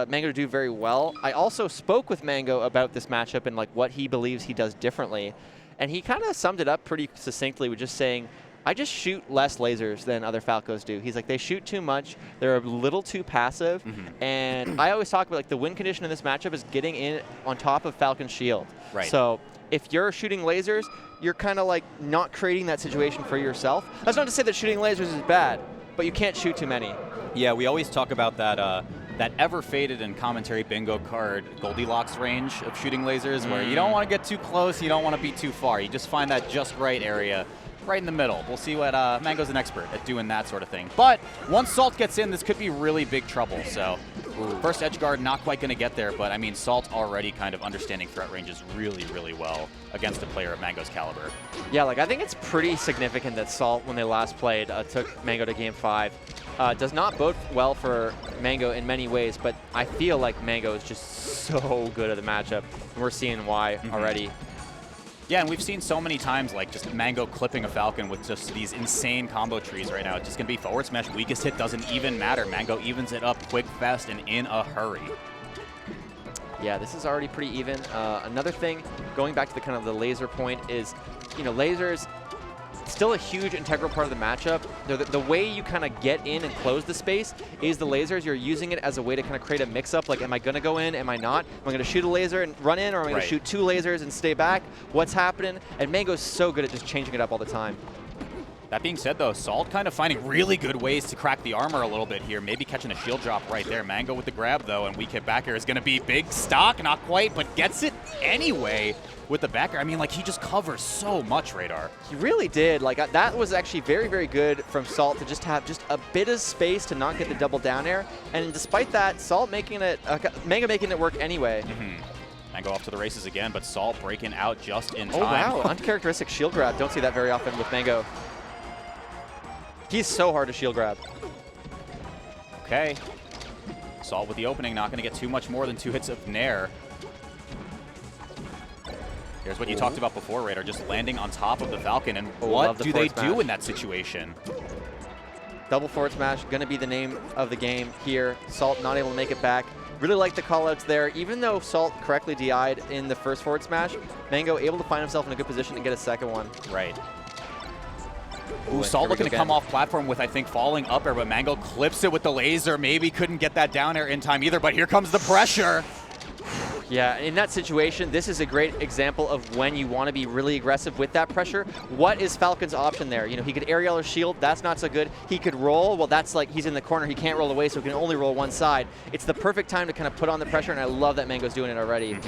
Mang0 to do very well. I also spoke with Mang0 about this matchup and like what he believes he does differently. And he kind of summed it up pretty succinctly with just saying, I just shoot less lasers than other Falcos do. He's like, they shoot too much. They're a little too passive. And I always talk about like the win condition in this matchup is getting in on top of Falcon's shield. Right. So if you're shooting lasers, you're kind of like not creating that situation for yourself. That's not to say that shooting lasers is bad, but you can't shoot too many. Yeah, we always talk about that that ever-faded in commentary bingo card Goldilocks range of shooting lasers where you don't want to get too close, you don't want to be too far. You just find that just right area. Right in the middle. We'll see what Mang0's an expert at doing that sort of thing. But once Salt gets in, this could be really big trouble. So first edge guard, not quite going to get there. But I mean, Salt already kind of understanding threat ranges really, really well against a player of Mang0's caliber. Yeah, like I think it's pretty significant that Salt, when they last played, took Mang0 to Game 5. Does not bode well for Mang0 in many ways, but I feel like Mang0 is just so good at the matchup. And we're seeing why already. Yeah, and we've seen so many times, like, just Mang0 clipping a Falcon with just these insane combo trees right now. It's just going to be forward smash. Weakest hit doesn't even matter. Mang0 evens it up quick, fast, and in a hurry. Yeah, this is already pretty even. Another thing, going back to the kind of the laser point is, you know, lasers, still a huge integral part of the matchup. The way you kind of get in and close the space is the lasers. You're using it as a way to kind of create a mix-up, like, am I going to go in, am I not? Am I going to shoot a laser and run in, or am I going to shoot 2 lasers and stay back? What's happening? And Mang0's so good at just changing it up all the time. That being said, though, Salt kind of finding really good ways to crack the armor a little bit here, maybe catching a shield drop right there. Mang0 with the grab, though, and weak hit back air is going to be big stock, not quite, but gets it anyway with the back air. I mean, like, he just covers so much radar. He really did. Like, that was actually very, very good from Salt to just have just a bit of space to not get the double down air. And despite that, Salt making it, Mang0 making it work anyway. Mang0 off to the races again, but Salt breaking out just in time. Oh, wow. Uncharacteristic shield grab. Don't see that very often with Mang0. He's so hard to shield grab. Okay. Salt with the opening, not going to get too much more than 2 hits of Nair. Here's what you talked about before, Radar, just landing on top of the Falcon. And what do they do in that situation? Double forward smash, going to be the name of the game here. Salt not able to make it back. Really like the callouts there. Even though Salt correctly DI'd in the first forward smash, Mang0 able to find himself in a good position to get a second one. Right. Ooh, Salt looking to come off platform with, I think, falling up air, but Mang0 clips it with the laser. Maybe couldn't get that down air in time either, but here comes the pressure. Yeah, in that situation, this is a great example of when you want to be really aggressive with that pressure. What is Falcon's option there? You know, he could aerial or shield. That's not so good. He could roll. Well, that's like he's in the corner. He can't roll away, so he can only roll one side. It's the perfect time to kind of put on the pressure, and I love that Mang0's doing it already.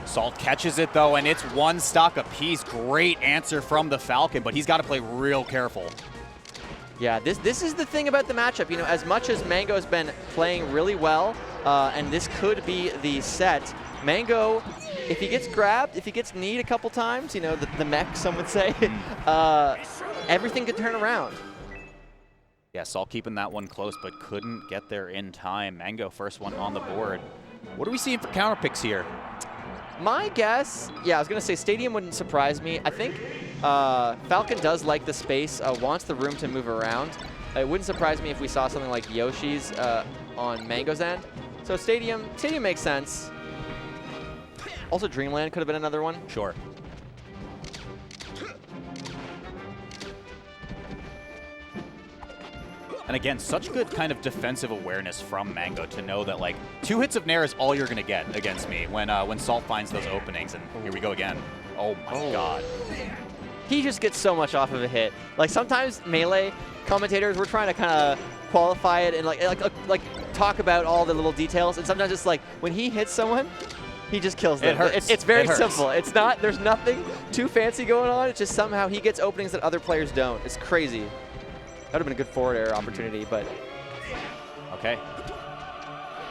Salt catches it, though, and it's 1 stock apiece. Great answer from the Falcon, but he's got to play real careful. Yeah, this is the thing about the matchup. You know, as much as Mang0's been playing really well, and this could be the set, Mang0, if he gets grabbed, if he gets kneed a couple times, you know, the mech, some would say, everything could turn around. Yeah, Salt keeping that one close, but couldn't get there in time. Mang0 first one on the board. What are we seeing for counter picks here? My guess, yeah, I was going to say Stadium wouldn't surprise me. I think Falcon does like the space, wants the room to move around. It wouldn't surprise me if we saw something like Yoshi's on Mang0's end. So Stadium makes sense. Also Dreamland could have been another one. Sure. And again, such good kind of defensive awareness from Mang0 to know that, like, 2 hits of Nair is all you're going to get against me when Salt finds those openings. And here we go again. Oh, my God. He just gets so much off of a hit. Like, sometimes Melee commentators, we're trying to kind of qualify it and, like talk about all the little details. And sometimes it's like, when he hits someone, he just kills them. It hurts. It's very simple. It's not, there's nothing too fancy going on. It's just somehow he gets openings that other players don't. It's crazy. That would have been a good forward air opportunity, but... Okay.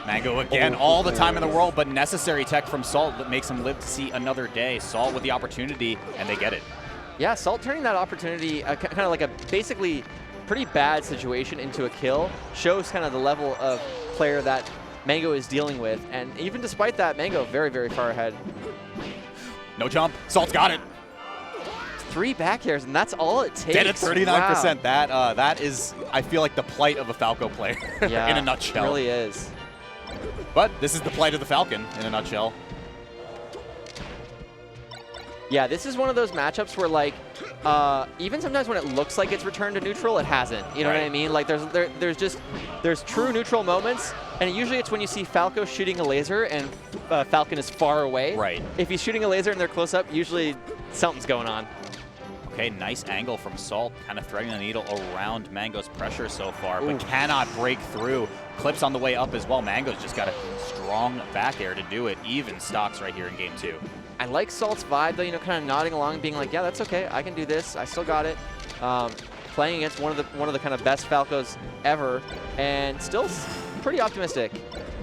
Mang0 again, all the time in the world, but necessary tech from Salt that makes him live to see another day. Salt with the opportunity, and they get it. Yeah, Salt turning that opportunity, kind of like a basically pretty bad situation into a kill, shows kind of the level of player that Mang0 is dealing with. And even despite that, Mang0 very, very far ahead. No jump. Salt's got it. 3 back airs, and that's all it takes. Dead at 39%. Wow. That is, I feel like, the plight of a Falco player yeah, in a nutshell. It really is. But this is the plight of the Falcon in a nutshell. Yeah, this is one of those matchups where, like, even sometimes when it looks like it's returned to neutral, it hasn't. You know what I mean? Like, there's true neutral moments, and usually it's when you see Falco shooting a laser and Falcon is far away. Right. If he's shooting a laser and they're close up, usually something's going on. Okay, nice angle from Salt, kind of threading the needle around Mang0's pressure so far, but cannot break through. Clips on the way up as well. Mang0's just got a strong back air to do it. Even stocks right here in game 2. I like Salt's vibe, though, you know, kind of nodding along, being like, yeah, that's okay, I can do this, I still got it. Playing against one of the kind of best Falcos ever, and still pretty optimistic.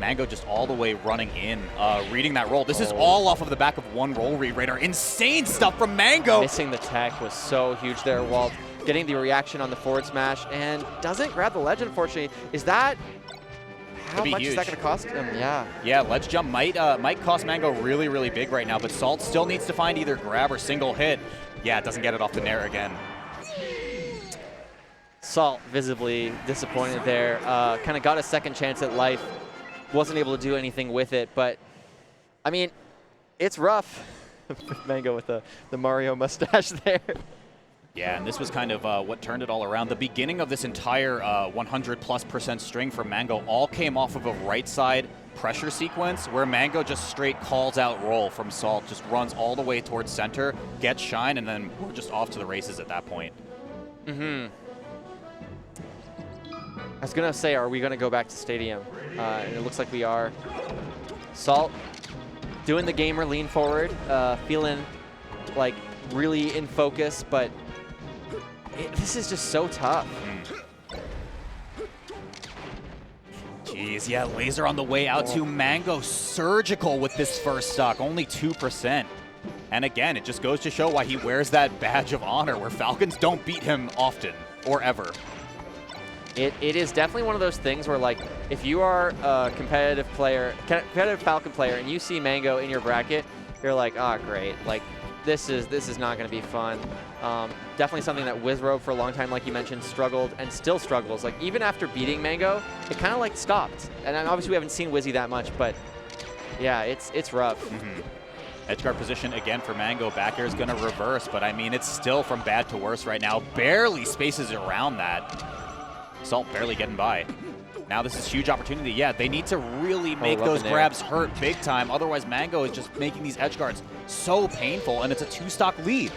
Mang0 just all the way running in, reading that roll. This is all off of the back of one roll read radar. Insane stuff from Mang0. Missing the tech was so huge there, Walt. Getting the reaction on the forward smash, and doesn't grab the ledge, unfortunately. Is that... How much is that going to cost him? Yeah. Yeah, ledge jump might cost Mang0 really, really big right now, but Salt still needs to find either grab or single hit. Yeah, it doesn't get it off the nair again. Salt visibly disappointed there. Kind of got a second chance at life. Wasn't able to do anything with it, but I mean, it's rough. Mang0 with the Mario mustache there. Yeah, and this was kind of what turned it all around. The beginning of this entire 100+% string for Mang0 all came off of a right side pressure sequence where Mang0 just straight calls out roll from Salt, just runs all the way towards center, gets shine, and then we're just off to the races at that point. I was going to say, are we going to go back to Stadium? And it looks like we are. Salt doing the gamer lean forward, feeling like really in focus, but this is just so tough. Jeez, yeah, laser on the way out to Mang0. Surgical with this first stock, only 2%. And again, it just goes to show why he wears that badge of honor, where Falcons don't beat him often or ever. It is definitely one of those things where, like, if you are a competitive Falcon player, and you see Mang0 in your bracket, you're like, oh, great. Like, this is not going to be fun. Definitely something that Wizrobe for a long time, like you mentioned, struggled and still struggles. Like, even after beating Mang0, it kind of like stopped. And obviously we haven't seen Wizzy that much, but yeah, it's rough. Edgeguard position again for Mang0. Back air is going to reverse, but I mean, it's still from bad to worse right now. Barely spaces around that. Salt barely getting by. Now this is huge opportunity. Yeah, they need to really make those grabs hurt big time. Otherwise, Mang0 is just making these edgeguards so painful, and it's a 2-stock lead.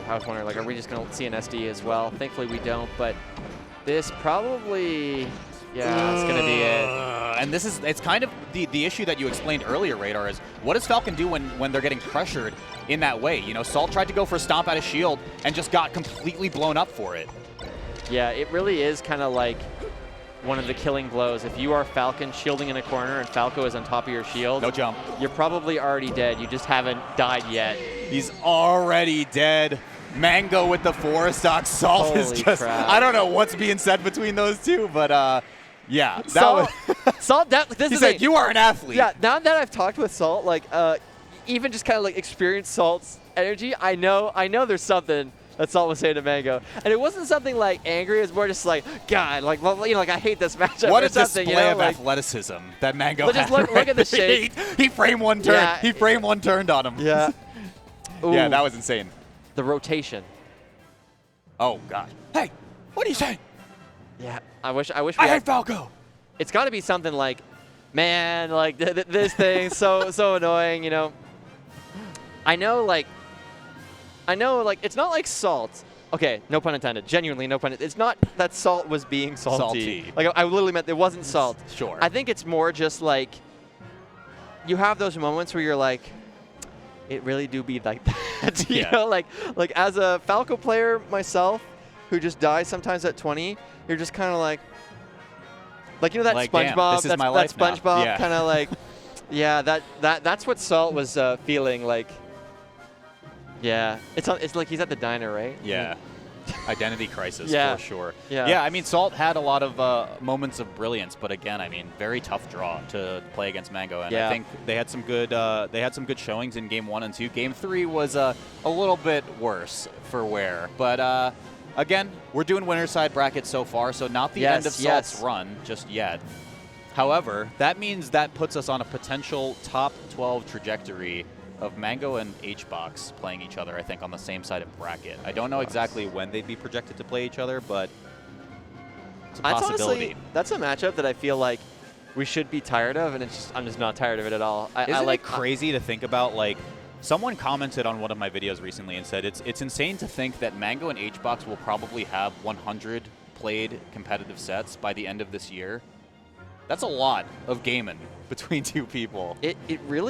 I was wondering, like, are we just going to see an SD as well? Thankfully, we don't, but this probably, yeah, it's going to be it. And this is, it's kind of the issue that you explained earlier, Radar, is what does Falcon do when they're getting pressured in that way? You know, Salt tried to go for a stomp out of shield and just got completely blown up for it. Yeah, it really is kind of like one of the killing blows. If you are Falcon shielding in a corner and Falco is on top of your shield, no jump, you're probably already dead. You just haven't died yet. He's already dead. Mang0 with the 4-stock. Salt Holy is just, crap. I don't know what's being said between those two, but yeah. Salt, He said, you are an athlete. Yeah, now that I've talked with Salt, like, even just kind of like experienced Salt's energy, I know there's something that Salt was saying to Mang0. And it wasn't something like angry, it was more just like, God, like, you know, like I hate this matchup. What a something, display you know, of like, athleticism that Mang0 just had. look at the shape. He framed one turn. Yeah. He framed one turned on him. Yeah. Yeah, that was insane. The rotation. Oh, God. Hey, what are you saying? Yeah, I wish we I had, hate Falco. It's got to be something like, man, like this thing so annoying, you know. I know, like, it's not like Salt. Okay, no pun intended. Genuinely, no pun intended. It's not that Salt was being salty. Like, I literally meant it wasn't Salt. Sure. I think it's more just like, you have those moments where you're like, it really do be like that. You know, like as a Falco player myself, who just dies sometimes at 20, you're just kind of like, you know that like, SpongeBob, damn, that SpongeBob kind of like, yeah, that's what Salt was feeling like. Yeah, it's like he's at the diner, right? Yeah. Identity crisis yeah. for sure. Yeah. Yeah, I mean, Salt had a lot of moments of brilliance, but again, I mean, very tough draw to play against Mang0, and I think they had some good showings in game 1 and 2. Game 3 was a little bit worse for wear, but Again, we're doing winner's side brackets so far, so not the end of Salt's run just yet. However, that means that puts us on a potential top 12 trajectory of Mang0 and HBox playing each other, I think, on the same side of bracket. I don't know exactly when they'd be projected to play each other, but it's a possibility. Honestly, that's a matchup that I feel like we should be tired of, and I'm just not tired of it at all. Isn't it crazy to think about, like, someone commented on one of my videos recently and said it's insane to think that Mang0 and HBox will probably have 100 played competitive sets by the end of this year. That's a lot of gaming between two people. It really